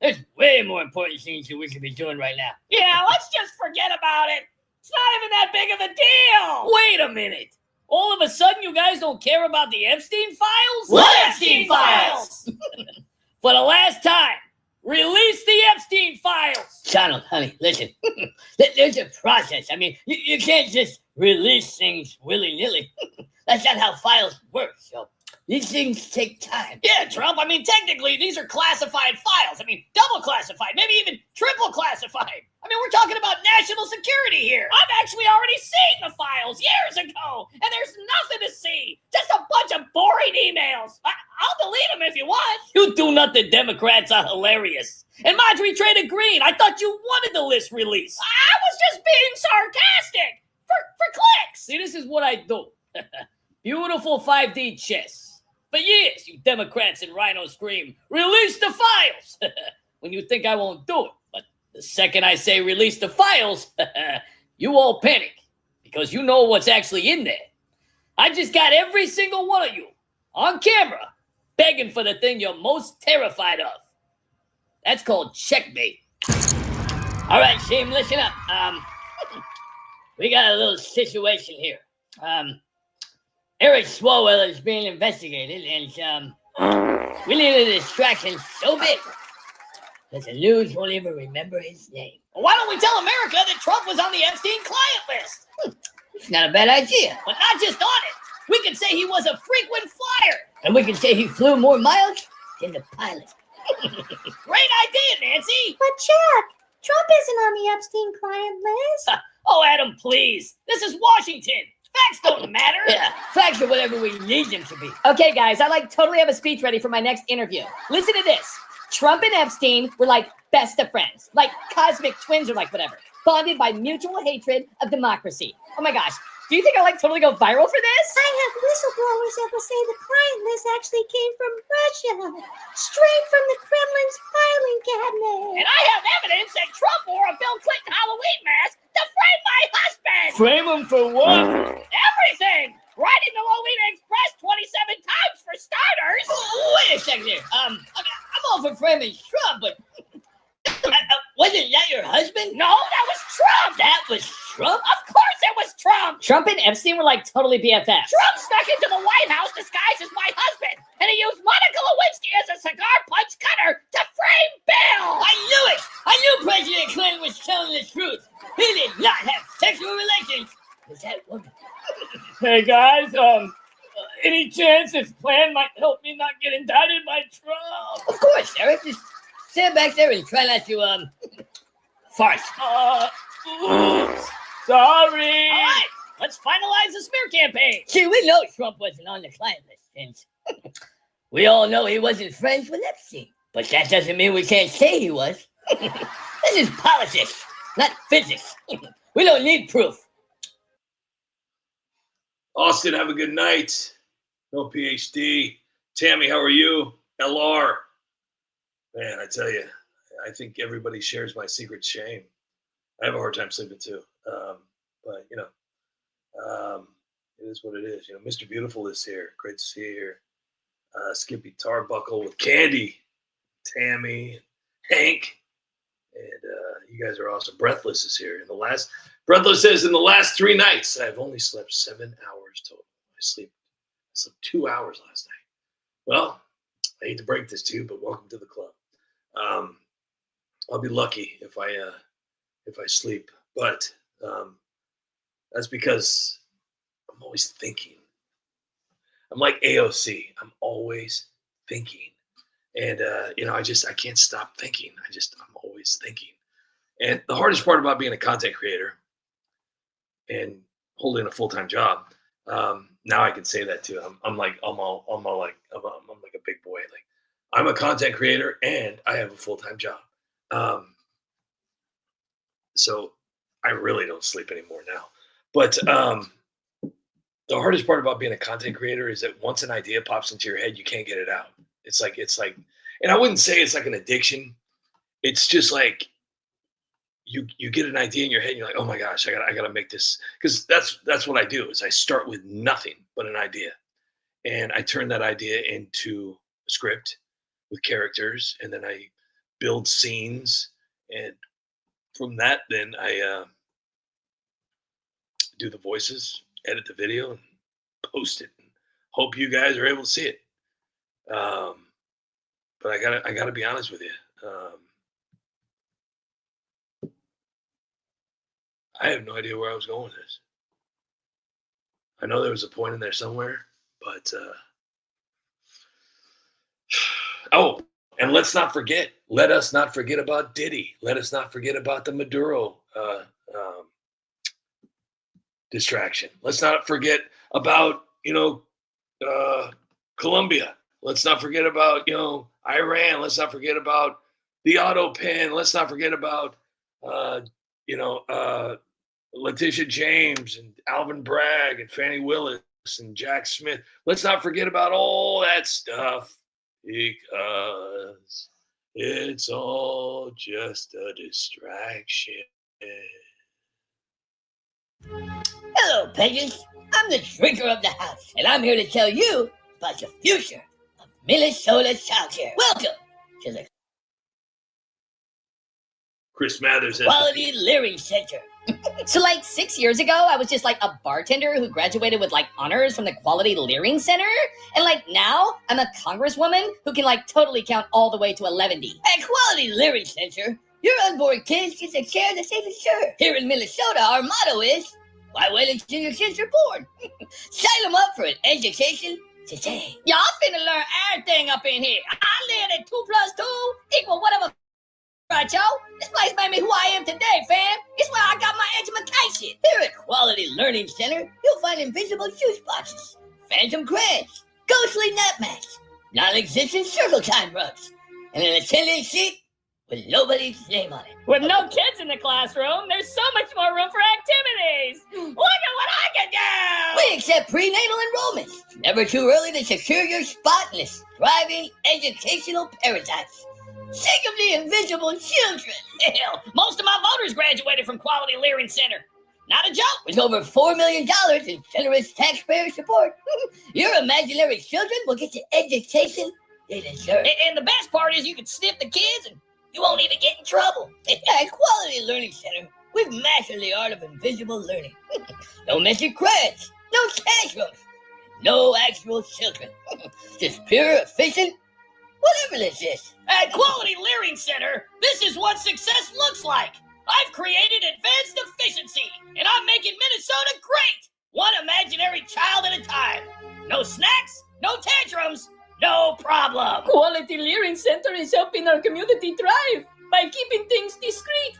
there's way more important things that we could be doing right now. Yeah, let's just forget about it. It's not even that big of a deal. Wait a minute. All of a sudden, you guys don't care about the Epstein files? What Epstein files? For the last time, release the Epstein files. Donald, honey, listen. There's a process. I mean, you can't just release things willy-nilly. That's not how files work. So These things take time. Yeah, Trump. I mean, technically, these are classified files. I mean, double classified, maybe even triple classified. I mean, we're talking about national security here. I've actually already seen the files years ago, and there's nothing to see. Just a bunch of boring emails. I'll delete them if you want. You do nothing. Democrats are hilarious. And Marjorie Trader Green, I thought you wanted the list released. I was just being sarcastic for clicks. See, this is what I do. Beautiful 5D chess. For years, you Democrats and Rhino scream, release the files, when you think I won't do it. But the second I say release the files, you all panic, because you know what's actually in there. I just got every single one of you on camera begging for the thing you're most terrified of. That's called checkmate. All right, Shane, listen up. We got a little situation here. Eric Swalwell is being investigated, and we need a distraction so big that the news won't even remember his name. Well, why don't we tell America that Trump was on the Epstein client list? It's not a bad idea. But not just on it. We could say he was a frequent flyer. And we can say he flew more miles than the pilot. Great idea, Nancy. But Chuck, Trump isn't on the Epstein client list. Oh, Adam, please. This is Washington. Facts don't matter. Yeah, facts are whatever we need them to be. Okay, guys, I totally have a speech ready for my next interview. Listen to this. Trump and Epstein were like best of friends, like cosmic twins or like whatever, bonded by mutual hatred of democracy. Oh my gosh. Do you think I'll totally go viral for this? I have whistleblowers that will say the client list actually came from Russia, straight from the Kremlin's filing cabinet. And I have evidence that Trump wore a Bill Clinton Halloween mask to frame my husband. Frame him for what? Everything. Riding the Lolita Express 27 times for starters. Wait a second here. Okay, I'm all for framing Trump, but wasn't that your husband? No, that was Trump. That was Trump? Of course it was Trump. Trump and Epstein were totally BFFs. Trump snuck into the White House disguised as my husband, and he used Monica Lewinsky as a cigar punch cutter to frame Bill. I knew it! I knew President Clinton was telling the truth. He did not have sexual relations with that woman. Hey guys, any chance this plan might help me not get indicted by Trump? Of course, Eric. Just stand back there and try not to, fart. Oops. Sorry. All right, let's finalize the smear campaign. See, we know Trump wasn't on the client list, and we all know he wasn't friends with Epstein. But that doesn't mean we can't say he was. This is politics, not physics. We don't need proof. Austin, have a good night. No PhD. Tammy, how are you? LR. Man, I tell you, I think everybody shares my secret shame. I have a hard time sleeping too. But, it is what it is. Mr. Beautiful is here. Great to see you here. Skippy Tarbuckle with Candy, Tammy, Hank, and you guys are awesome. Breathless is here. Breathless says, in the last 3 nights, I've only slept 7 hours total. I slept 2 hours last night. Well, I hate to break this to you, but welcome to the club. I'll be lucky if I sleep, but that's because I'm always thinking. I'm like AOC. I'm always thinking, and I can't stop thinking. I'm always thinking. And the hardest part about being a content creator and holding a full-time job, now I can say that too. I'm like a big boy. Like, I'm a content creator and I have a full-time job. So I really don't sleep anymore now. But the hardest part about being a content creator is that once an idea pops into your head, you can't get it out. It's like, and I wouldn't say it's like an addiction. It's just like you get an idea in your head and you're like, oh my gosh, I gotta make this. Because that's what I do is I start with nothing but an idea. And I turn that idea into a script with characters, and then I build scenes, and from that, then I do the voices, edit the video, and post it. And hope you guys are able to see it. But I gotta be honest with you. I have no idea where I was going with this. I know there was a point in there somewhere, but Oh, and let us not forget about Diddy. Let us not forget about the Maduro distraction. Let's not forget about, Colombia. Let's not forget about, Iran. Let's not forget about the auto pen. Let's not forget about, Letitia James and Alvin Bragg and Fannie Willis and Jack Smith. Let's not forget about all that stuff because it's all just a distraction. Hello, peasants. I'm the Drinker of the House, and I'm here to tell you about the future of Minnesota childcare. Welcome to the Chris Mathers. Quality Learning Center. So like 6 years ago, I was just like a bartender who graduated with like honors from the Quality Learning Center. And like now, I'm a congresswoman who can like totally count all the way to 11. At Quality Learning Center, your unborn kids get a share the safe and sure. Here in Minnesota, our motto is, why wait until your kids are born? Sign them up for an education today. Y'all finna learn everything up in here. I learned that 2 + 2 equal whatever. Right, y'all? This place made me who I am today, fam. It's where I got my education. Here at Quality Learning Center, you'll find invisible juice boxes, phantom crayons, ghostly nutmats, non-existent circle time rugs, and an attendance sheet with nobody's name on it. With no kids in the classroom, there's so much more room for activities. Look at what I can do! We accept prenatal enrollments. It's never too early to secure your spot in this thriving educational paradise. Think of the invisible children. Hell, most of my voters graduated from Quality Learning Center. Not a joke. With over $4 million in generous taxpayer support, your imaginary children will get the education they deserve. And the best part is you can sniff the kids and you won't even get in trouble. At Quality Learning Center, we've mastered the art of invisible learning. No messy crayons, no tantrums, no actual children. Just pure, efficient, whatever this is. At Quality Learning Center, this is what success looks like. I've created advanced efficiency, and I'm making Minnesota great, one imaginary child at a time. No snacks, no tantrums, no problem. Quality Learning Center is helping our community thrive by keeping things discreet.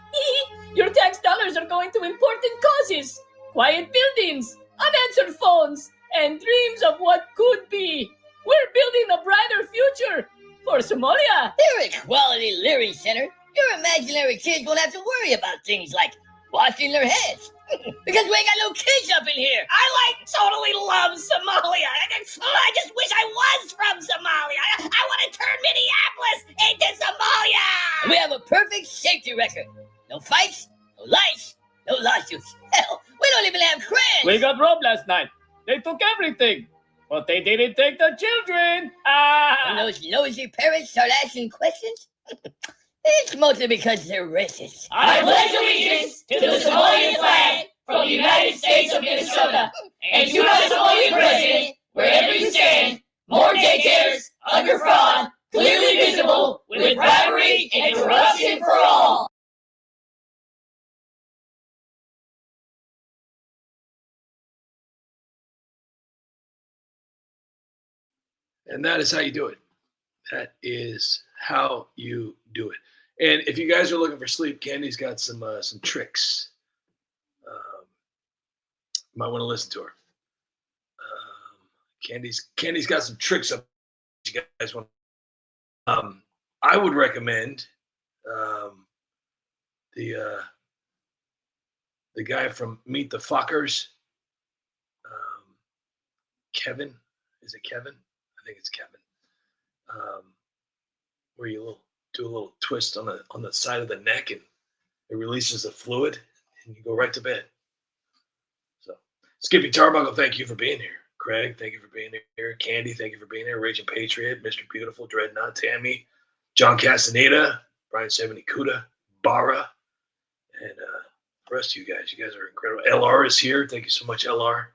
Your tax dollars are going to important causes, quiet buildings, unanswered phones, and dreams of what could be. We're building a brighter future for Somalia. Here at Quality Learning Center, your imaginary kids won't have to worry about things like washing their heads. Because we ain't got no kids up in here. I totally love Somalia. I just wish I was from Somalia. I want to turn Minneapolis into Somalia. And we have a perfect safety record. No fights, no lice, no lawsuits. Hell, we don't even have crayons. We got robbed last night. They took everything. But they didn't take the children. When those nosy parents start asking questions, it's mostly because they're racist. I pledge allegiance to the Somalian flag from the United States of Minnesota and to our Somalian president, wherever you stand, more daycares, under fraud, clearly visible, with bribery and corruption for all. And that is how you do it. That is how you do it. And if you guys are looking for sleep, Candy's got some tricks. You might want to listen to her. Candy's got some tricks up. You guys want? I would recommend the guy from Meet the Fockers. Kevin, is it Kevin? I think it's Kevin. Where you do a little twist on the side of the neck and it releases the fluid and you go right to bed. So Skippy Tarbuckle, thank you for being here. Craig, thank you for being here. Candy, thank you for being here. Raging Patriot, Mr. Beautiful, Dreadnought, Tammy, John Castaneda, Brian Seventy Kuda, Bara, and the rest of you guys. You guys are incredible. LR is here. Thank you so much, LR.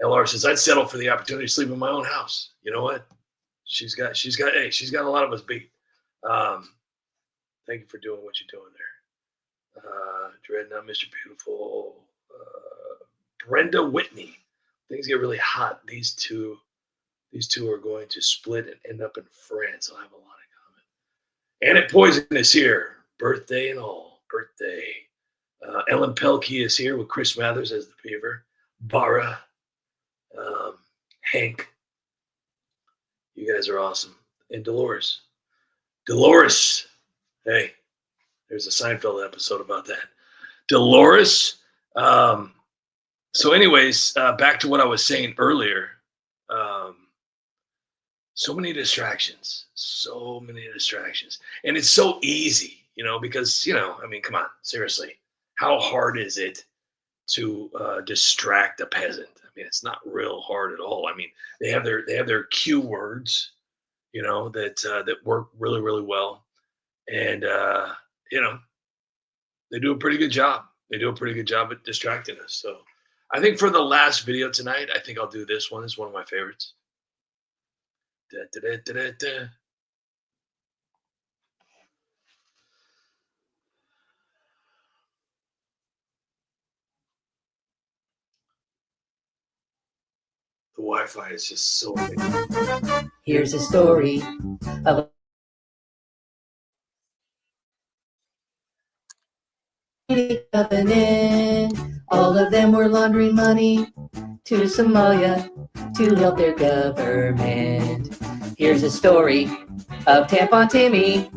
LR says, I'd settle for the opportunity to sleep in my own house. You know what? She's got a lot of us beat. Thank you for doing what you're doing there. Dreadnought, Mr. Beautiful, Brenda Whitney. Things get really hot. These two These two are going to split and end up in France. I'll have a lot in common. Annette Poison is here. Birthday and all. Birthday. Ellen Pelkey is here with Chris Mathers as the Beaver. Bara. Hank. You guys are awesome. And Dolores. Dolores. Hey, there's a Seinfeld episode about that. Dolores. So anyways, back to what I was saying earlier. So many distractions. And it's so easy, because, I mean, come on, seriously. How hard is it to distract a peasant? I mean, it's not real hard at all. I mean, they have their cue words, that work really, really well. And, they do a pretty good job. They do a pretty good job at distracting us. So I think for the last video tonight, I think I'll do this one. It's one of my favorites. Da, da, da, da, da, da. The Wi-Fi is just so amazing. Here's a story of a covenant. All of them were laundering money to Somalia to help their government. Here's a story of Tampon Timmy,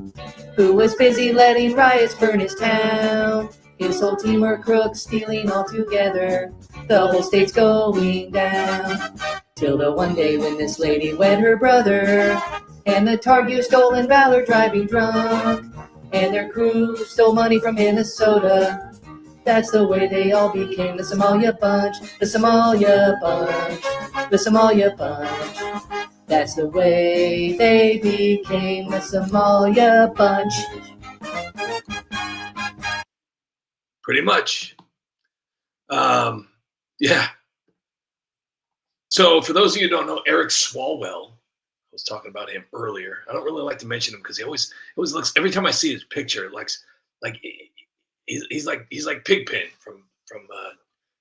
who was busy letting riots burn his town. His whole team were crooks, stealing all together. The whole state's going down. Till the one day when this lady wed her brother, and the Targu stolen valor driving drunk, and their crew stole money from Minnesota. That's the way they all became the Somalia Bunch, the Somalia Bunch, the Somalia Bunch. That's the way they became the Somalia Bunch. Pretty much. Yeah. So for those of you who don't know, Eric Swalwell, I was talking about him earlier. I don't really like to mention him because he always looks, every time I see his picture, it looks like he's like Pigpen from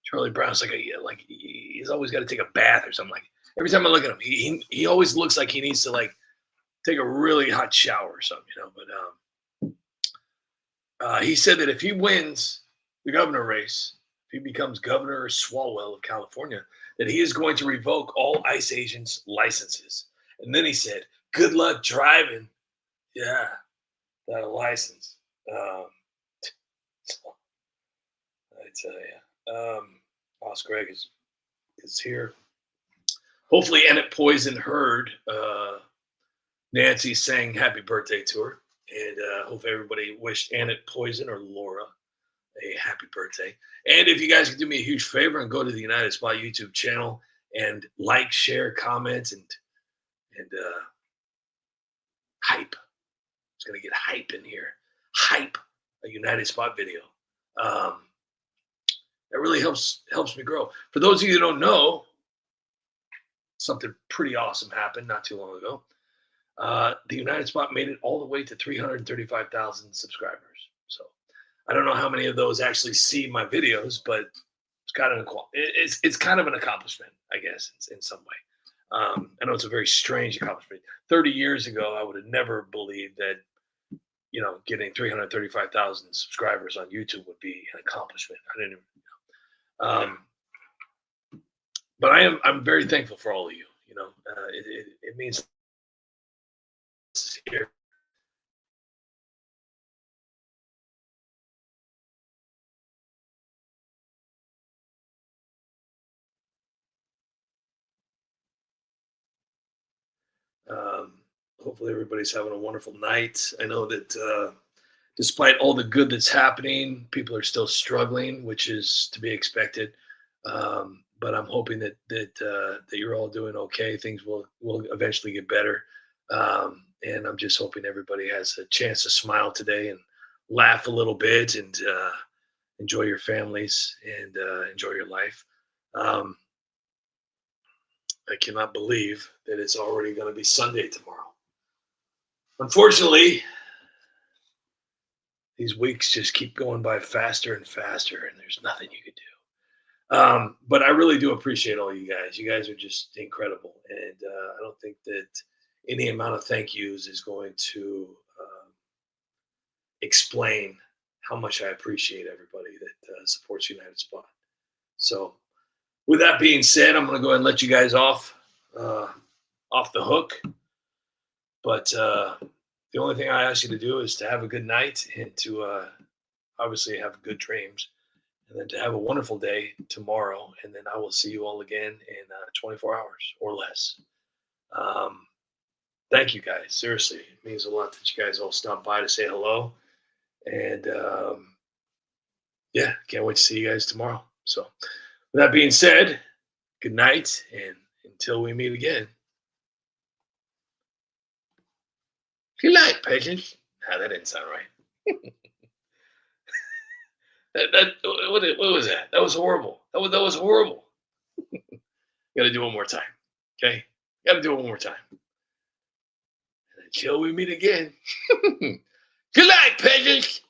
Charlie Brown. It's like he's always got to take a bath or something. Like every time I look at him, he always looks like he needs to like take a really hot shower or something, But he said that if he wins the governor race, if he becomes Governor Swalwell of California, that he is going to revoke all ICE agents' licenses. And then he said, "Good luck driving." Yeah, that license. I tell you, Boss Greg is here. Hopefully, Annette Poison heard Nancy saying happy birthday to her, and hope everybody wished Annette Poison or Laura a happy birthday. And if you guys could do me a huge favor and go to the United Spot YouTube channel and like, share, comment, and hype. It's gonna get hype in here. Hype a United Spot video. That really helps me grow. For those of you who don't know, something pretty awesome happened not too long ago. The United Spot made it all the way to 335,000 subscribers. So I don't know how many of those actually see my videos, but it's kind of an accomplishment, I guess, in some way. I know it's a very strange accomplishment. 30 years ago, I would have never believed that, getting 335,000 subscribers on YouTube would be an accomplishment. I didn't even know. But I'm very thankful for all of you. It means here. Hopefully everybody's having a wonderful night. I know that despite all the good that's happening, people are still struggling, which is to be expected. But I'm hoping that you're all doing okay. Things will eventually get better. And I'm just hoping everybody has a chance to smile today and laugh a little bit and enjoy your families and enjoy your life. I cannot believe that it's already going to be Sunday tomorrow. Unfortunately, these weeks just keep going by faster and faster, and there's nothing you can But I really do appreciate all you guys. You guys are just incredible. And I don't think that any amount of thank yous is going to explain how much I appreciate everybody that supports United Spot. So with that being said, I'm going to go ahead and let you guys off the hook. But the only thing I ask you to do is to have a good night and to obviously have good dreams, and then to have a wonderful day tomorrow. And then I will see you all again in 24 hours or less. Thank you guys. Seriously, it means a lot that you guys all stopped by to say hello. And yeah, can't wait to see you guys tomorrow. So with that being said, good night, and until we meet again. Good night, patience. That didn't sound right. What was that? That was horrible. That was horrible. Got to do it one more time. Okay? Got to do it one more time. Until we meet again. Good night, patience.